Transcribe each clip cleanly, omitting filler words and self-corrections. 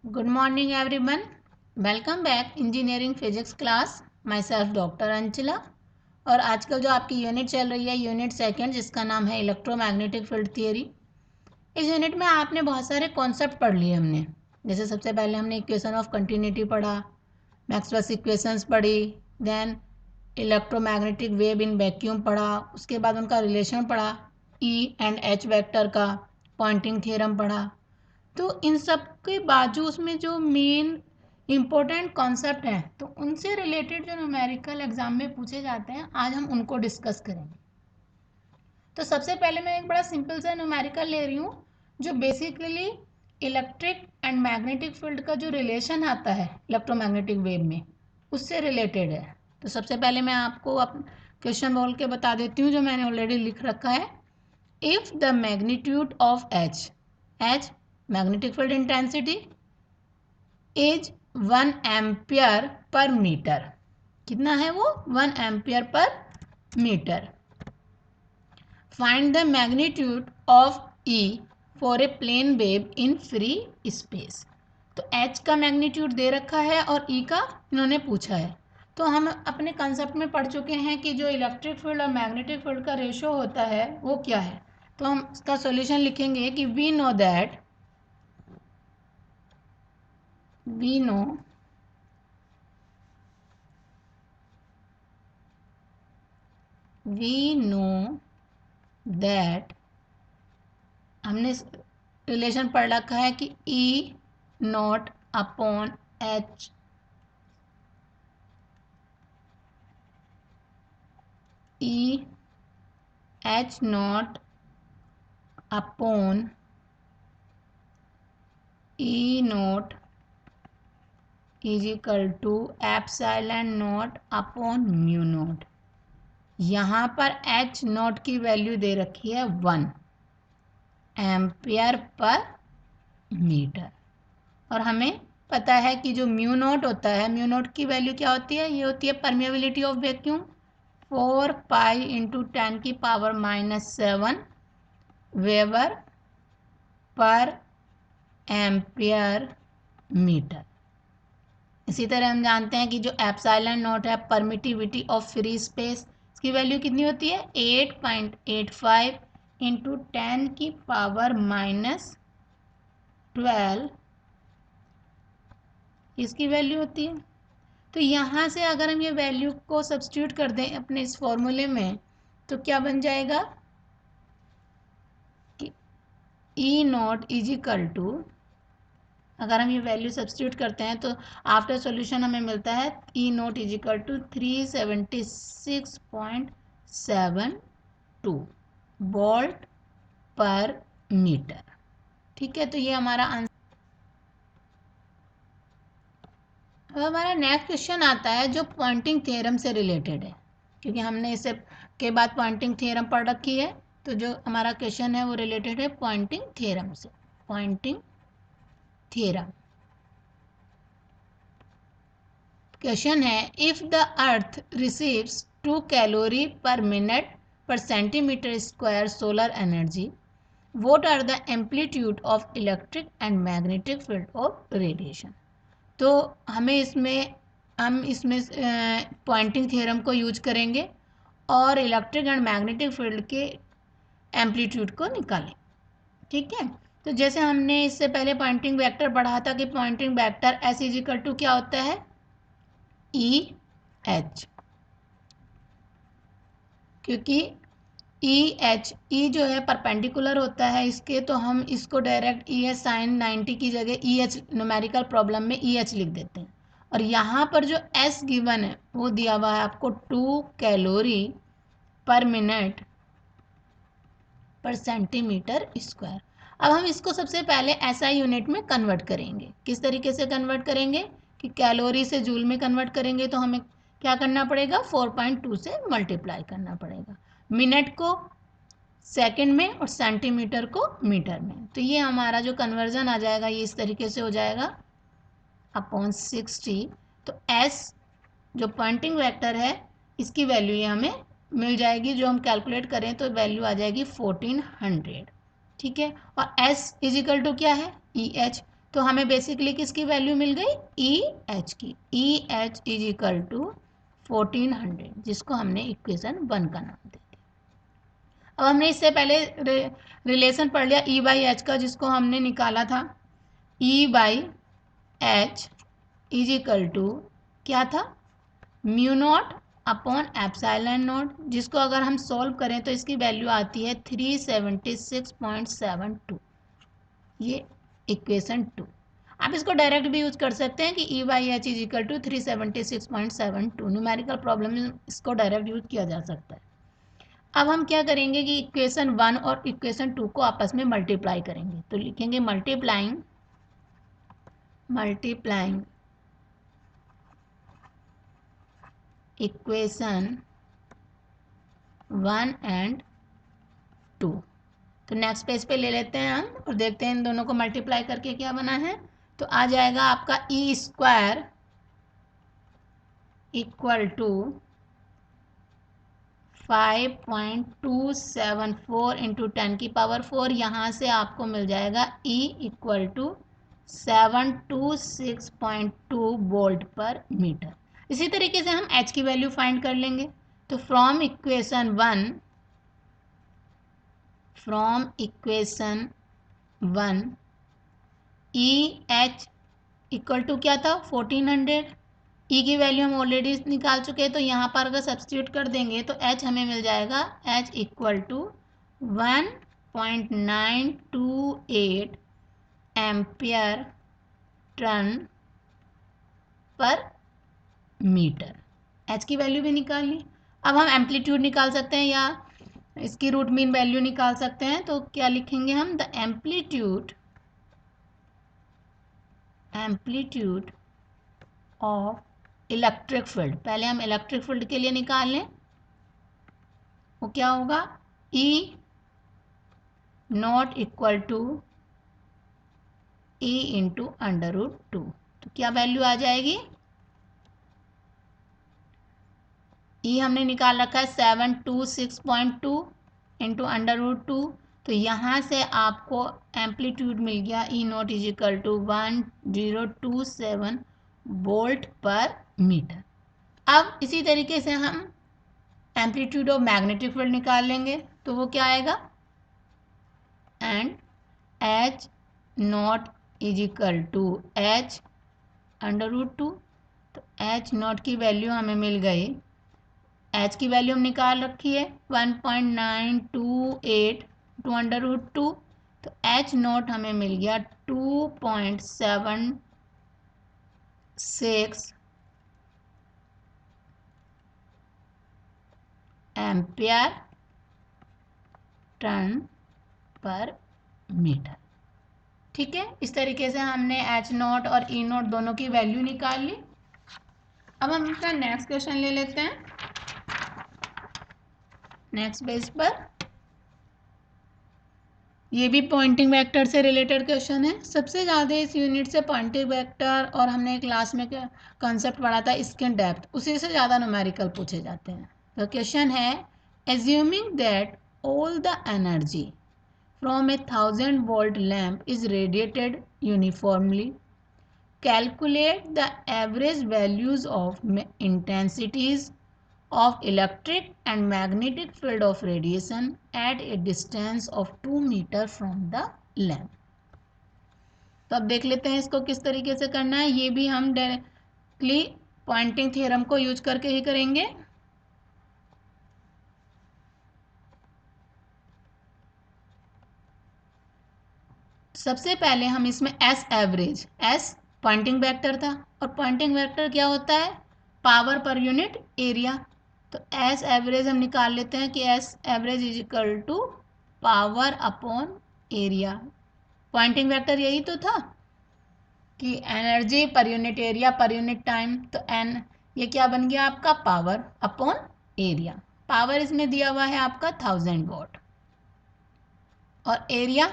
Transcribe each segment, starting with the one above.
Good morning everyone, welcome back engineering physics class. My self doctor Anchala. और आजकल जो आपकी यूनिट चल रही है यूनिट सेकंड, जिसका नाम है इलेक्ट्रोमैग्नेटिक फील्ड थियरी। इस यूनिट में आपने बहुत सारे कॉन्सेप्ट पढ़ लिए हमने। जैसे सबसे पहले हमने इक्वेशन ऑफ कंटिन्यूटी पढ़ा, मैक्सवेल्स इक्वेशंस पढ़ी, then electromagnetic wave in vacuum पढ़ा, उसके बाद उनका रिलेशन पढ़ा, ई एंड एच वेक्टर का, पॉइंटिंग थ्योरम पढ़ा। तो इन सब के बाजू उसमें जो मेन इम्पोर्टेंट कॉन्सेप्ट हैं तो उनसे रिलेटेड जो न्यूमेरिकल एग्जाम में पूछे जाते हैं, आज हम उनको डिस्कस करेंगे। तो सबसे पहले मैं एक बड़ा सिंपल सा न्यूमेरिकल ले रही हूँ जो basically electric and magnetic field का जो रिलेशन आता है इलेक्ट्रोमैग्नेटिक वेव में, उससे रिलेटेड है। तो सबसे पहले मैं आपको क्वेश्चन बोल के बता देती हूँ जो मैंने ऑलरेडी लिख रखा है। If the magnitude of H magnetic field intensity is 1 ampere per metre, कितना है वो 1 ampere per metre. Find the magnitude of E for a plane wave in free space. तो एच का मैग्नीट्यूड दे रखा है और ई का इन्होंने पूछा है। तो हम अपने कंसेप्ट में पढ़ चुके हैं कि जो इलेक्ट्रिक फील्ड और मैग्नेटिक फील्ड का रेशो होता है वो क्या है। तो हम इसका सॉल्यूशन लिखेंगे कि वी नो दैट हमने रिलेशन पढ़ रखा है कि E naught upon H naught upon E naught is equal to epsilon naught upon mu naught. यहाँ पर एच नॉट की वैल्यू दे रखी है 1 एम्पियर पर मीटर, और हमें पता है कि जो म्यू नॉट होता है, म्यू नॉट की वैल्यू क्या होती है, ये होती है permeability of vacuum 4 pi into 10⁻⁻7 weber per ampere metre. इसी तरह हम जानते हैं कि जो एप्सिलॉन नॉट है परमिटिविटी ऑफ फ्री स्पेस, इसकी वैल्यू कितनी होती है 8.85 इंटू 10⁻12 इसकी वैल्यू होती है। तो यहाँ से अगर हम ये वैल्यू को सब्स्टिट्यूट कर दें अपने इस फॉर्मूले में तो क्या बन जाएगा कि E naught is equal to, अगर हम ये वैल्यू सब्स्टिट्यूट करते हैं तो आफ्टर सॉल्यूशन हमें मिलता है E naught is equal to 376.72 volt per metre. ठीक है, तो ये हमारा आंसर। अब हमारा नेक्स्ट क्वेश्चन आता है जो पॉइंटिंग थ्योरम से रिलेटेड है, क्योंकि हमने इससे के बाद पॉइंटिंग थ्योरम पढ़ रखी है। तो जो हमारा क्वेश्चन है वो रिलेटेड है पॉइंटिंग थ्योरम से। पॉइंटिंग थ्योरम क्वेश्चन है, if the earth receives 2 calorie per minute per centimetre square solar energy, what are the amplitude of electric and magnetic field of radiation। तो हम इसमें पॉइंटिंग थ्योरम को use करेंगे और electric and magnetic field के amplitude को निकालें। ठीक है, तो जैसे हमने इससे पहले पॉइंटिंग वेक्टर पढ़ा था कि Poynting vector S is equal to क्या होता है ई एच, क्योंकि ई जो है परपेंडिकुलर होता है इसके, तो हम इसको डायरेक्ट ई एच साइन 90 की जगह ई एच न्यूमेरिकल प्रॉब्लम में ई एच लिख देते हैं। और यहाँ पर जो एस गिवन है वो दिया हुआ है आपको 2 calorie per minute per centimetre square. अब हम इसको सबसे पहले एसआई यूनिट में कन्वर्ट करेंगे। किस तरीके से कन्वर्ट करेंगे कि कैलोरी से जूल में कन्वर्ट करेंगे, तो हमें क्या करना पड़ेगा 4.2 से मल्टीप्लाई करना पड़ेगा, मिनट को सेकंड में और सेंटीमीटर को मीटर में। तो ये हमारा जो कन्वर्जन आ जाएगा ये इस तरीके से हो जाएगा अपॉन 60। तो एस जो पॉइंटिंग वेक्टर है इसकी वैल्यू ये हमें मिल जाएगी, जो हम कैलकुलेट करें तो वैल्यू आ जाएगी 1400। ठीक है, और एस इजिकल टू क्या है ई एच, तो हमें बेसिकली किसकी वैल्यू मिल गई, ई एच की। E H is equal to 1400, जिसको हमने इक्वेशन 1 का नाम दे दिया। अब हमने इससे पहले रिलेशन पढ़ लिया ई बाई एच का, जिसको हमने निकाला था E by H is equal to क्या था, mu naught upon epsilon naught, जिसको अगर हम सॉल्व करें तो इसकी वैल्यू आती है 376.72। ये इक्वेशन 2। आप इसको डायरेक्ट भी यूज कर सकते हैं कि E by H is equal to 376.72। Numerical problem में इसको डायरेक्ट यूज किया जा सकता है। अब हम क्या करेंगे कि इक्वेशन 1 और इक्वेशन 2 को आपस में मल्टीप्लाई करेंगे। तो लिखेंगे मल्टीप्लाइंग इक्वेशन 1 एंड 2। तो नेक्स्ट पेज पे ले लेते हैं हम और देखते हैं इन दोनों को मल्टीप्लाई करके क्या बना है। तो आ जाएगा आपका E square equal to 5.274 into 10 की पावर 4। यहाँ से आपको मिल जाएगा E equal to 726.2 volt per metre. इसी तरीके से हम H की वैल्यू फाइंड कर लेंगे। तो from equation 1 E H equal to क्या था 1400। ई की वैल्यू हम ऑलरेडी निकाल चुके हैं, तो यहाँ पर अगर सब्स्टिट्यूट कर देंगे तो एच हमें मिल जाएगा H equal to 1.928 ampere turn per metre. H की वैल्यू भी निकाल ली। अब हम एम्पलीट्यूड निकाल सकते हैं या इसकी रूट मीन वैल्यू निकाल सकते हैं। तो क्या लिखेंगे हम, the amplitude of electric field. पहले हम इलेक्ट्रिक फील्ड के लिए निकाल लें। वो क्या होगा, E naught equal to E into under root 2। तो क्या वैल्यू आ जाएगी, ई हमने निकाल रखा है 726.2 इंटू अंडर रूट 2। तो यहाँ से आपको एम्पलीट्यूड मिल गया E naught is equal to 1027 volt per metre. अब इसी तरीके से हम एम्पलीट्यूड ऑफ मैग्नेटिक फील्ड निकाल लेंगे। तो वो क्या आएगा, and H naught is equal to H under root 2। तो एच नॉट की वैल्यू हमें मिल गई, एच की वैल्यू हम निकाल रखी है 1.928 टू अंडर रूट 2। तो एच नॉट हमें मिल गया 2.76 एम्पियर टन पर मीटर। ठीक है, इस तरीके से हमने एच नॉट और ई नॉट दोनों की वैल्यू निकाल ली। अब हम अपना नेक्स्ट क्वेश्चन ले लेते हैं। नेक्स्ट पेज पर ये भी पॉइंटिंग वेक्टर से रिलेटेड क्वेश्चन है। सबसे ज़्यादा इस यूनिट से पॉइंटिंग वेक्टर और हमने क्लास में कॉन्सेप्ट पढ़ा था स्किन डेप्थ, उसी से ज़्यादा न्यूमेरिकल पूछे जाते हैं। तो क्वेश्चन है, assuming that all the energy from a 1000 volt lamp is radiated uniformly, calculate the average values of intensities of electric and magnetic field of radiation at a distance of 2 meter from the lamp। तो अब देख लेते हैं इसको किस तरीके से करना है। ये भी हम डायरेक्टली पॉइंटिंग थ्योरम को यूज करके ही करेंगे। सबसे पहले हम इसमें S average, S Poynting vector था और पॉइंटिंग वेक्टर क्या होता है, पावर पर यूनिट एरिया। तो एस एवरेज हम निकाल लेते हैं कि S average is equal to power upon area. Poynting vector यही तो था कि energy per unit area per unit time. तो एन ये क्या बन गया आपका, पावर अपॉन एरिया। पावर इसमें दिया हुआ है आपका 1000 वॉट और एरिया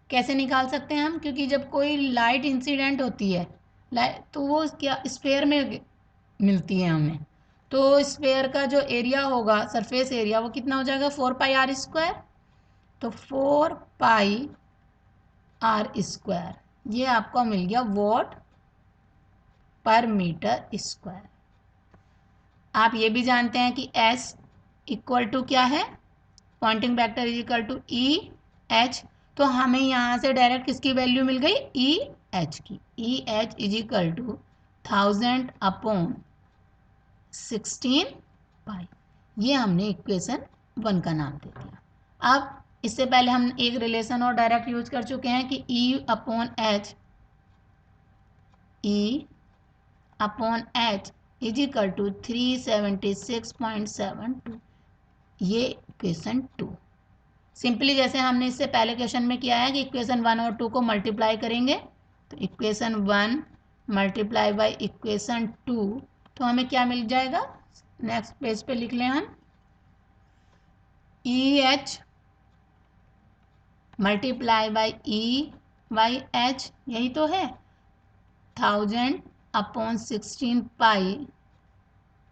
कैसे निकाल सकते हैं हम, क्योंकि जब कोई लाइट इंसिडेंट होती है तो वो क्या स्फेयर में मिलती है हमें। तो स्फेयर का जो एरिया होगा, सरफेस एरिया, वो कितना हो जाएगा 4πr²। तो 4πr²। ये आपको मिल गया वॉट पर मीटर स्क्वायर। आप ये भी जानते हैं कि S इक्वल टू क्या है, Poynting vector is equal to E H. तो हमें यहाँ से डायरेक्ट किसकी वैल्यू मिल गई, ई एच की। E H is equal to 1000/16 pi. ये हमने इक्वेशन 1 का नाम दे दिया। अब इससे पहले हम एक रिलेशन और डायरेक्ट यूज कर चुके हैं कि E/H इज इक्वल टू 376.72। ये इक्वेशन 2। सिंपली जैसे हमने इससे पहले क्वेश्चन में किया है कि इक्वेशन 1 और 2 को मल्टीप्लाई करेंगे, तो इक्वेशन 1 मल्टीप्लाई बाई इक्वेशन 2, तो हमें क्या मिल जाएगा, नेक्स्ट पेज पे लिख लें हम, ई H multiply by E by H, यही तो है, 1000/16 पाई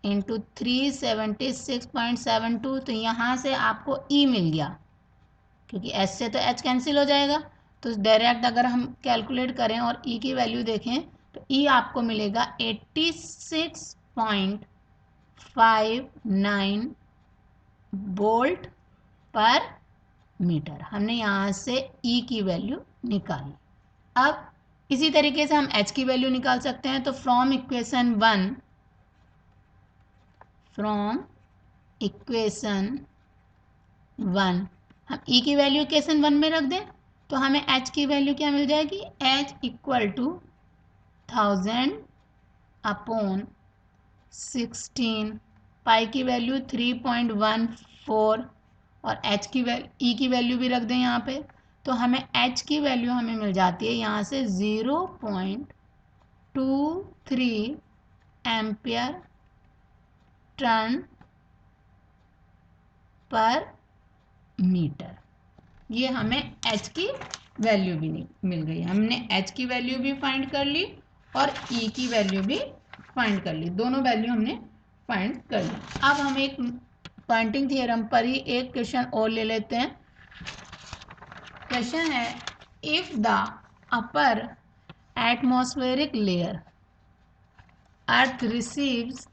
इंटू 376.72। तो यहाँ से आपको ई मिल गया, क्योंकि एस से तो एच कैंसिल हो जाएगा। तो डायरेक्ट अगर हम कैलकुलेट करें और ई की वैल्यू देखें तो ई आपको मिलेगा 86.59 वोल्ट पर मीटर। हमने यहाँ से ई की वैल्यू निकाली। अब इसी तरीके से हम एच की वैल्यू निकाल सकते हैं। तो फ्रॉम इक्वेशन 1 हम ई की वैल्यू इक्वेशन 1 में रख दें तो हमें एच की वैल्यू क्या मिल जाएगी, एच इक्वल टू 1000/16, पाई की वैल्यू 3.14 और एच की ई की वैल्यू भी रख दें यहाँ पे, तो हमें एच की वैल्यू हमें मिल जाती है यहाँ से 0.23 एम्पियर टर्न पर मीटर। ये हमें एच की वैल्यू भी मिल गई। हमने एच की वैल्यू भी फाइंड कर ली और ई की वैल्यू भी फाइंड कर ली, दोनों वैल्यू हमने फाइंड कर ली। अब हम एक पॉइंटिंग थ्योरम पर ही एक क्वेश्चन और ले लेते हैं। क्वेश्चन है, if the upper atmospheric layer earth receives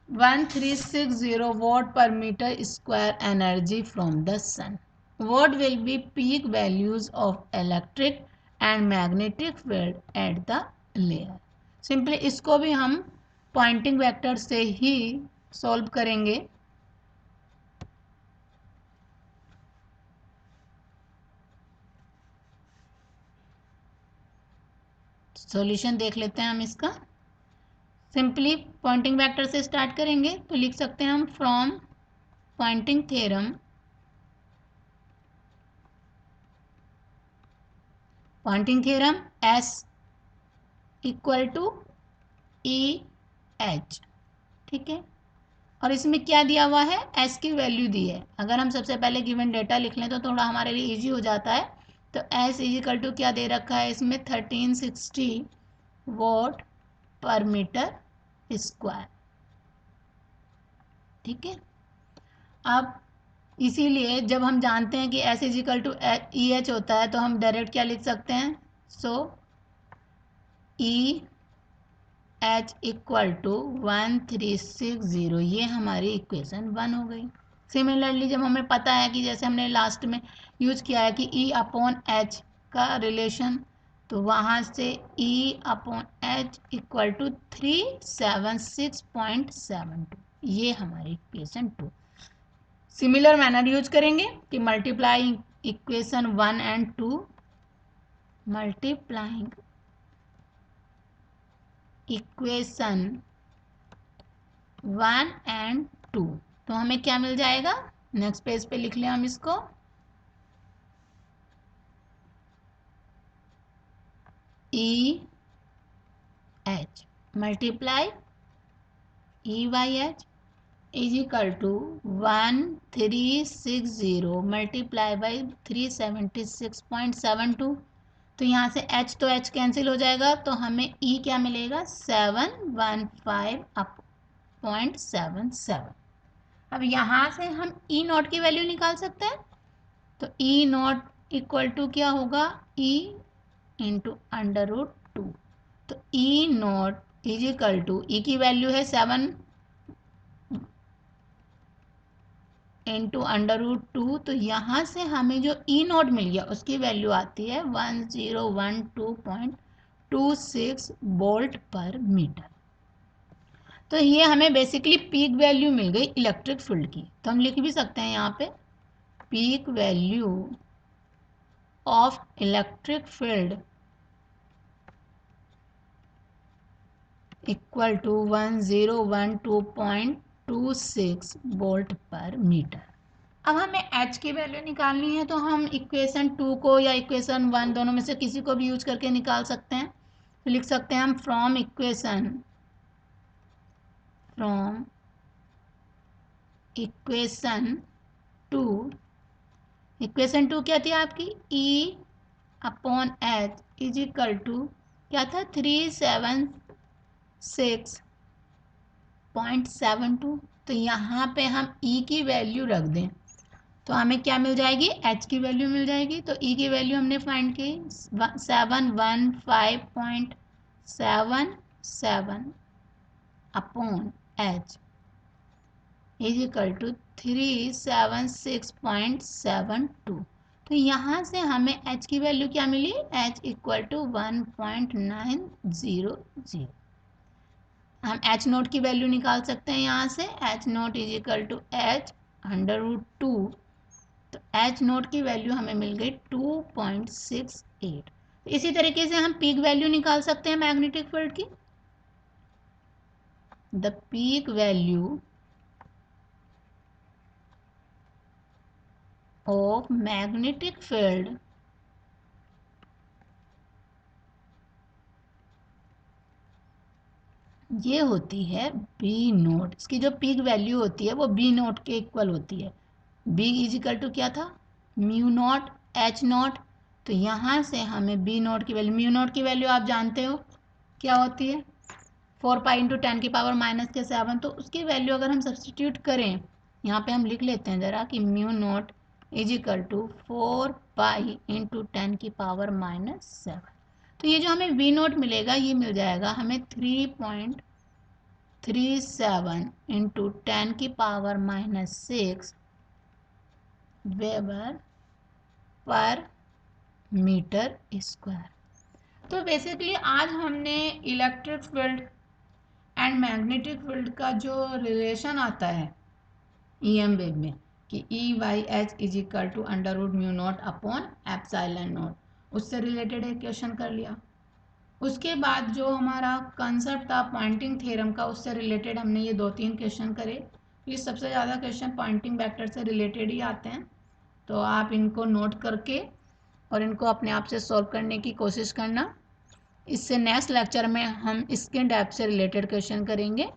1360 watt per meter square energy from the sun, what will be peak values of electric and magnetic field at the layer? Simply इसको भी हम Poynting vector से ही solve करेंगे। Solution देख लेते हैं हम इसका। सिंपली पॉइंटिंग वेक्टर से स्टार्ट करेंगे तो लिख सकते हैं हम from Poynting theorem, Poynting theorem S equal to E H, ठीक है। और इसमें क्या दिया हुआ है, S की वैल्यू दी है। अगर हम सबसे पहले गिवन डेटा लिख लें तो थोड़ा हमारे लिए इजी हो जाता है। तो S इक्वल टू क्या दे रखा है इसमें, 1360 वॉट पर मीटर स्क्वायर, ठीक है। अब इसीलिए जब हम जानते हैं कि S equal to E H होता है तो हम डायरेक्ट क्या लिख सकते हैं, so E H equal to 1360, ये हमारी इक्वेशन 1 हो गई। सिमिलरली जब हमें पता है कि जैसे हमने लास्ट में यूज किया है कि E/H का रिलेशन, तो वहाँ से E/H इक्वल टू 376.72, ये हमारी इक्वेशन 2। सिमिलर मैनर यूज करेंगे कि multiplying equation 1 and 2, multiplying equation 1 and 2, तो हमें क्या मिल जाएगा, नेक्स्ट पेज पे लिख लें हम इसको, E H multiply E by H is equal to 1360 multiply by 376.72। तो यहाँ से H तो H कैंसिल हो जाएगा, तो हमें E क्या मिलेगा, 715.77। अब यहाँ से हम E नॉट की वैल्यू निकाल सकते हैं। तो E नॉट इक्वल टू क्या होगा, E इंटू अंडर रूट 2। तो E naught is equal to, E की वैल्यू है 7 इंटू अंडर रूट 2। तो यहाँ से हमें जो ई नॉट मिल गया उसकी वैल्यू आती है 1012.26 वोल्ट पर मीटर। तो ये हमें बेसिकली पीक वैल्यू मिल गई इलेक्ट्रिक फील्ड की। तो हम लिख भी सकते हैं यहाँ पे peak value of electric field equal to 1012.26 volt per metre. अब हमें H की वैल्यू निकालनी है, तो हम इक्वेशन 2 को या इक्वेशन 1 दोनों में से किसी को भी यूज करके निकाल सकते हैं। तो लिख सकते हैं हम फ्रॉम इक्वेशन 2, इक्वेशन 2 क्या थी आपकी, E upon H is equal to क्या था 376.72। तो यहाँ पे हम E की वैल्यू रख दें तो हमें क्या मिल जाएगी, H की वैल्यू मिल जाएगी। तो E की वैल्यू हमने फाइंड की 715.77 upon H is equal to 376.72। तो यहाँ से हमें H की वैल्यू क्या मिली, H इक्वल टू 1.900। हम H नोट की वैल्यू निकाल सकते हैं यहाँ से, H naught is equal to H under root 2। तो H नोट की वैल्यू हमें मिल गई 2.68। इसी तरीके से हम पीक वैल्यू निकाल सकते हैं मैग्नेटिक फील्ड की। The peak value of magnetic field ये होती है बी नोट। इसकी जो पीक वैल्यू होती है वो बी नोट के इक्वल होती है। बी इज इक्वल टू क्या था, म्यू नॉट H नॉट। तो यहाँ से हमें बी नोट की वैल्यू, म्यू नोट की वैल्यू आप जानते हो क्या होती है, 4 पाई इंटू 10 की पावर -7। तो उसकी वैल्यू अगर हम सब्सटीट्यूट करें, यहाँ पे हम लिख लेते हैं ज़रा कि mu naught is equal to 4 pi into 10 की पावर -7। तो ये जो हमें वी नोट मिलेगा ये मिल जाएगा हमें 3.37 इंटू 10 की power -6 weber per metre square. तो बेसिकली आज हमने electric field and magnetic field का जो रिलेशन आता है EM वेव में कि E/H is equal to under root mu naught upon epsilon naught, उससे रिलेटेड एक क्वेश्चन कर लिया। उसके बाद जो हमारा कंसेप्ट था पॉइंटिंग थ्योरम का, उससे रिलेटेड हमने ये 2-3 क्वेश्चन करे। ये सबसे ज़्यादा क्वेश्चन पॉइंटिंग वेक्टर से रिलेटेड ही आते हैं, तो आप इनको नोट करके और इनको अपने आप से सॉल्व करने की कोशिश करना। इससे नेक्स्ट लेक्चर में हम स्किन डेप्थ से रिलेटेड क्वेश्चन करेंगे।